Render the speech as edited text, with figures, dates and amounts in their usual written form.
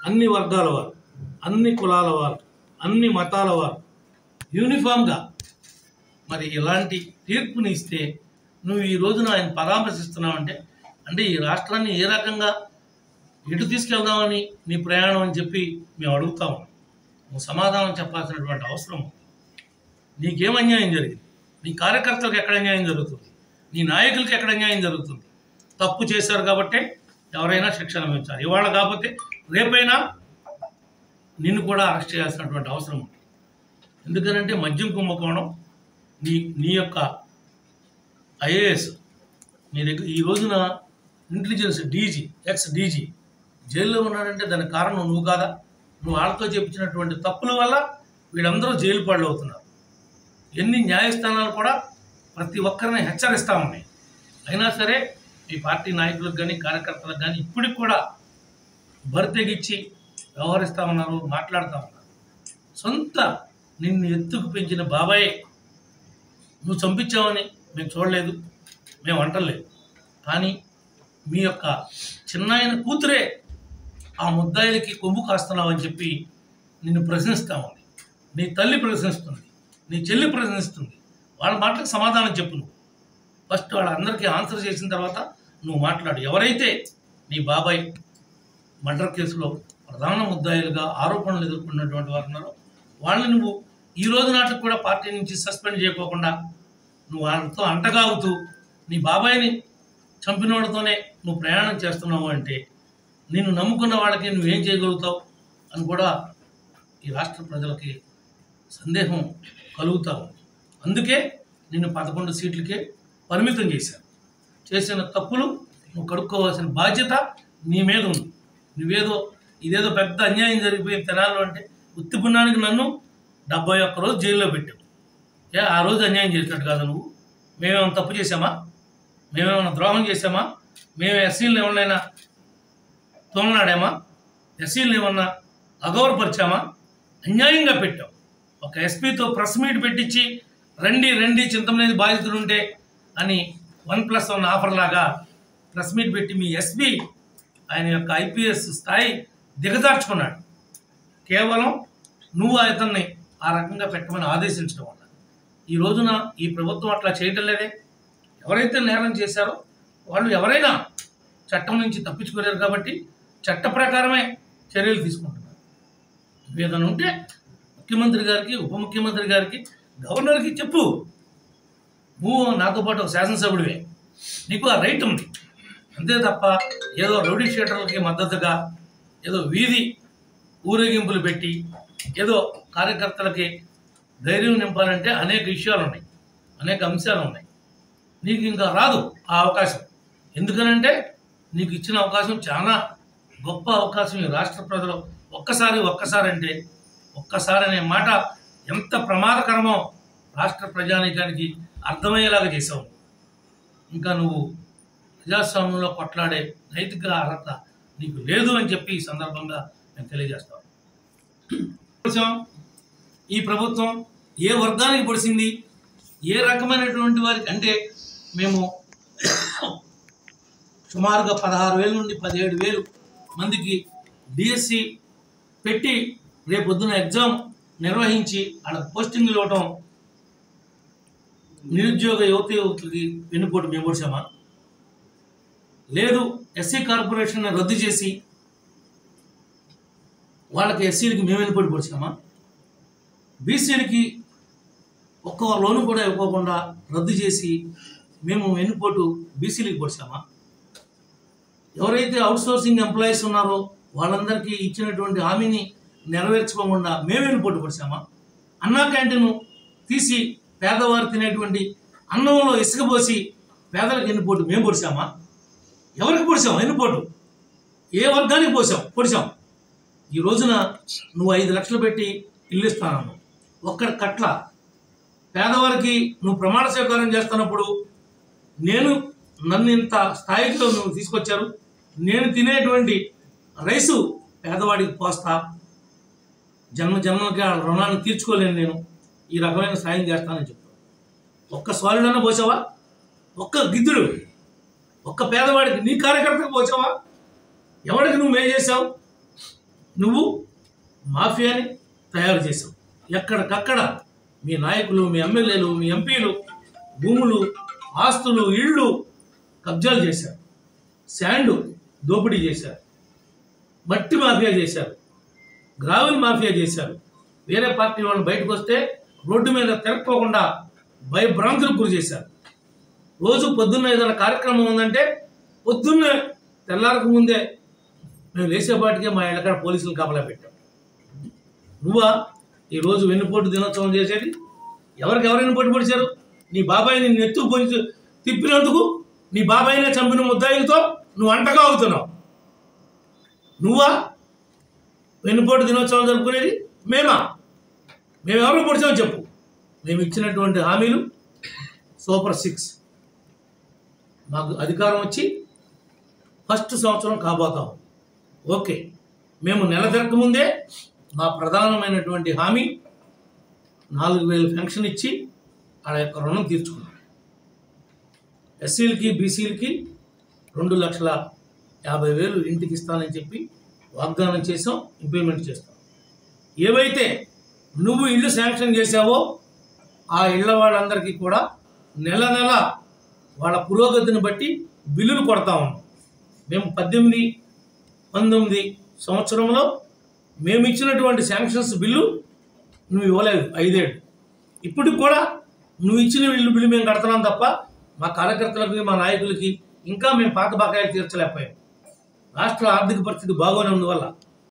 అన్ని వర్గాల వారు, అన్ని కులాల వారు, అన్ని మతాల వారు యూనిఫామ్గా మరి ఇలాంటి తీర్పుని ఇస్తే నువ్వు ఈ రోజున ఆయన పరామర్శిస్తున్నావంటే అంటే ఈ రాష్ట్రాన్ని ఏ రకంగా ఎటు తీసుకెళ్దామని నీ ప్రయాణం అని చెప్పి మేము అడుగుతాము. నువ్వు సమాధానం చెప్పాల్సినటువంటి అవసరం. నీకేం అన్యాయం జరిగింది? నీ కార్యకర్తలకు ఎక్కడ అన్యాయం జరుగుతుంది? నీ నాయకులకి ఎక్కడ అన్యాయం జరుగుతుంది? తప్పు చేశారు కాబట్టే ఎవరైనా శిక్ష అనుభవించాలి. ఇవాళ కాకపోతే రేపైనా నిన్ను కూడా అరెస్ట్ చేయాల్సినటువంటి అవసరం ఉంది. ఎందుకనంటే మద్యం కుంభకోణం నీ యొక్క ఐఏఎస్ నీ దగ్గర ఈ రోజున ఇంటెలిజెన్స్ డీజీ ఎక్స్ డీజీ జైల్లో ఉన్నాడంటే దానికి కారణం నువ్వు కాదా? నువ్వు వాళ్ళతో చెప్పించినటువంటి తప్పుల వల్ల వీళ్ళందరూ జైలు పాళ్ళు అవుతున్నారు. ఎన్ని న్యాయస్థానాలు కూడా ప్రతి ఒక్కరిని హెచ్చరిస్తూ ఉన్నాయి. అయినా సరే ఈ పార్టీ నాయకులకు కానీ కార్యకర్తలకు కానీ ఇప్పటికి కూడా బరితెగిచ్చి వ్యవహరిస్తూ ఉన్నారు, మాట్లాడుతూ ఉన్నారు. సొంత నిన్ను ఎత్తుకు పెంచిన బాబాయే నువ్వు చంపించావని మేము చూడలేదు, మేము అంటలేదు. కానీ మీ యొక్క చిన్నాయన కూతురే ఆ ముద్దాయిలకి కొమ్ము కాస్తున్నావు అని చెప్పి నిన్ను ప్రశ్నిస్తూ ఉంది. నీ తల్లి ప్రశ్నిస్తుంది, నీ చెల్లి ప్రశ్నిస్తుంది. వాళ్ళ మాటలకు సమాధానం చెప్పు. నువ్వు ఫస్ట్ వాళ్ళందరికీ ఆన్సర్ చేసిన తర్వాత నువ్వు మాట్లాడు. ఎవరైతే నీ బాబాయ్ మర్డర్ కేసులో ప్రధాన ముద్దాయిలుగా ఆరోపణలు ఎదుర్కొన్నటువంటి వారు ఉన్నారో వాళ్ళని నువ్వు ఈ రోజు నాటికి కూడా పార్టీ నుంచి సస్పెండ్ చేయకోకుండా నువ్వు వాళ్ళతో అంటగాగుతూ నీ బాబాయిని చంపిన వాళ్ళతోనే నువ్వు ప్రయాణం చేస్తున్నావు అంటే నిన్ను నమ్ముకున్న వాళ్ళకి నువ్వేం చేయగలుగుతావు అని కూడా ఈ రాష్ట్ర ప్రజలకి సందేహం కలుగుతా ఉంది. అందుకే నిన్ను 11 సీట్లకే పరిమితం చేశారు. చేసిన తప్పులు నువ్వు కడుక్కోవాల్సిన బాధ్యత నీ మీద ఉంది. నువ్వేదో ఇదేదో పెద్ద అన్యాయం జరిగిపోయిన తెనాలు అంటే ఉత్తిపుణ్యానికి నన్ను 71 రోజు జైల్లో పెట్టావు. ఆ రోజు అన్యాయం చేసినట్టు కాదు నువ్వు. మేమేమైనా తప్పు చేసామా? మేమేమైనా ద్రోహం చేసామా? మేము ఎస్సీలను ఎవరినైనా తోలనాడామా? ఎస్సీలను ఏమన్నా అగౌరవపరిచామా? అన్యాయంగా పెట్టావు. ఒక ఎస్పీతో ప్రెస్ మీట్ పెట్టించి రండి చింతమనేది బాధితులు ఉంటే అని 1+1 ఆఫర్ లాగా ప్రెస్ మీట్ పెట్టి మీ ఎస్పీ ఆయన యొక్క ఐపీఎస్ స్థాయి దిగజార్చుకున్నాడు. కేవలం నువ్వు అతన్ని ఆ రకంగా పెట్టమని ఆదేశించడం వల్ల ఈ రోజున ఈ ప్రభుత్వం అట్లా చేయటం లేదే. ఎవరైతే నేరం చేశారో వాళ్ళు ఎవరైనా చట్టం నుంచి తప్పించుకోలేరు కాబట్టి చట్ట ప్రకారమే చర్యలు తీసుకుంటున్నారు. ఏదైనా ఉంటే ముఖ్యమంత్రి గారికి, ఉప ముఖ్యమంత్రి గారికి, గవర్నర్కి చెప్పు. నువ్వు నాతో పాటు ఒక శాసనసభ్యుడివే, నీకు ఆ రైట్ ఉంది. అంతే తప్ప ఏదో రౌడీ షీటర్లకి మద్దతుగా ఏదో వీధి ఊరేగింపులు పెట్టి ఏదో కార్యకర్తలకి ధైర్యం నింపాలంటే అనేక విషయాలు ఉన్నాయి, అనేక అంశాలు ఉన్నాయి. నీకు ఇంకా రాదు ఆ అవకాశం. ఎందుకనంటే నీకు ఇచ్చిన అవకాశం చాలా గొప్ప అవకాశం. ఈ రాష్ట్ర ప్రజలు ఒక్కసారి అంటే ఒక్కసారి అనే మాట ఎంత ప్రమాదకరమో రాష్ట్ర ప్రజానీకానికి అర్థమయ్యేలాగా చేసావు. ఇంకా నువ్వు ప్రజాస్వామ్యంలో కొట్లాడే నైతిక అర్హత నీకు లేదు అని చెప్పి ఈ సందర్భంగా నేను తెలియజేస్తాను. ఈ ప్రభుత్వం ఏ వర్గానికి పొడిచింది, ఏ రకమైనటువంటి వారికి అంటే మేము సుమారుగా 16,000 నుండి 17,000 మందికి డిఎస్సి పెట్టి రేపొద్దున ఎగ్జామ్ నిర్వహించి వాళ్ళకి పోస్టింగ్లు ఇవ్వటం, నిరుద్యోగ యువతకి వెన్నుపోటు మేము పొడిచామా? లేదు. ఎస్సీ కార్పొరేషన్ రద్దు చేసి వాళ్ళకి ఎస్సీలకి మేము వెన్నుపోటు పొడిచామా? బీసీలకి ఒక్క లోను కూడా ఇవ్వకుండా రద్దు చేసి మేము వెన్నుపోటు బీసీలకి పొడిచామా? ఎవరైతే అవుట్సోర్సింగ్ ఎంప్లాయీస్ ఉన్నారో వాళ్ళందరికీ ఇచ్చినటువంటి హామీని నెరవేర్చుకోకుండా మేము వెన్నుపోటు పొడిచామా? అన్నా క్యాంటీన్ తీసి పేదవారు తినేటువంటి అన్నంలో ఇసుక పోసి పేదలకు వెన్నుపోటు మేము పొడిచామా? ఎవరికి పొడిచాం వెన్నుపోటు? ఏ వర్గానికి పొడిచాం? ఈ రోజున నువ్వు 5 లక్షలు పెట్టి ఇల్లు ఇస్తాను, ఒక్కడ కట్ల పేదవారికి నువ్వు ప్రమాణ స్వీకారం చేస్తున్నప్పుడు నన్ను ఇంత స్థాయిలో నువ్వు తీసుకొచ్చారు, నేను తినేటువంటి రైసు పేదవాడికి పోస్తా, జన్మకి ఆ రుణాన్ని తీర్చుకోలేను, నేను ఈ రకమైన సాయం చేస్తానని చెప్పావు. ఒక్క స్వాలుడన్నా పోసావా? ఒక్క గిద్దుడు ఒక్క పేదవాడికి నీ కార్యకర్తకు పోసావా? ఎవరికి నువ్వు మేలు చేసావు? నువ్వు మాఫియాని తయారు చేశావు. ఎక్కడికక్కడ మీ నాయకులు, మీ ఎమ్మెల్యేలు, మీ ఎంపీలు భూములు, ఆస్తులు, ఇళ్ళు కబ్జాలు చేశారు. శాండ్ దోపిడీ చేశారు. మట్టి మాఫియా చేశారు. గ్రావెల్ మాఫియా చేశారు. వేరే పార్టీ వాళ్ళు బయటకు వస్తే రోడ్డు మీద తిరగకోకుండా భయభ్రాంతులకు గురి చేశారు. రోజు పొద్దున్న ఏదైనా కార్యక్రమం ఉందంటే పొద్దున్నే తెల్లారకు ముందే మేము లేచేపాటికే మా ఇళ్ళకాడ పోలీసులు కాపలా పెట్టాం. నువ్వా ఈరోజు వెన్నుపోటు దినోత్సవం చేసేది? ఎవరికి ఎవరు వెన్నుపోటు పొడిచారు? నీ బాబాయిని నెత్తు పొంచి తిప్పినందుకు నీ బాబాయినే చంపిన ముద్దాయిలతో నువ్వు అంటగా అవుతున్నావు. నువ్వా వెన్నుపోటు దినోత్సవం జరుపుకునేది? మేమెవరు పొడిచామో చెప్పు. మేము ఇచ్చినటువంటి హామీలు సూపర్ 6. మాకు అధికారం వచ్చి ఫస్ట్ సంవత్సరం కాబోతాం. ఓకే, మేము నెల తిరగకముందే మా ప్రధానమైనటువంటి హామీ 4,000 పెన్షన్ ఇచ్చి వాళ్ళ యొక్క రుణం తీర్చుకున్నాం. ఎస్సీలకి, బీసీలకి 2,50,000 ఇంటికి ఇస్తానని చెప్పి వాగ్దానం చేసాం, ఇంప్లిమెంట్ చేస్తాం. ఏవైతే నువ్వు ఇళ్ళు శాంక్షన్ చేసావో ఆ ఇళ్ల వాళ్ళందరికీ కూడా నెల నెల వాళ్ళ పురోగతిని బట్టి బిల్లులు కొడతా ఉన్నాం. మేము 18-19 సంవత్సరంలో మేము ఇచ్చినటువంటి శాంక్షన్స్ బిల్లు నువ్వు ఇవ్వలేదు 5 ఏళ్ళు. ఇప్పటికి కూడా నువ్వు ఇచ్చిన బిల్లు మేము కడుతున్నాం తప్ప మా కార్యకర్తలకి, మా నాయకులకి ఇంకా మేము పాత బకాయిలు తీర్చలేకపోయాం. రాష్ట్ర ఆర్థిక పరిస్థితి బాగోనే ఉన్నందువల్ల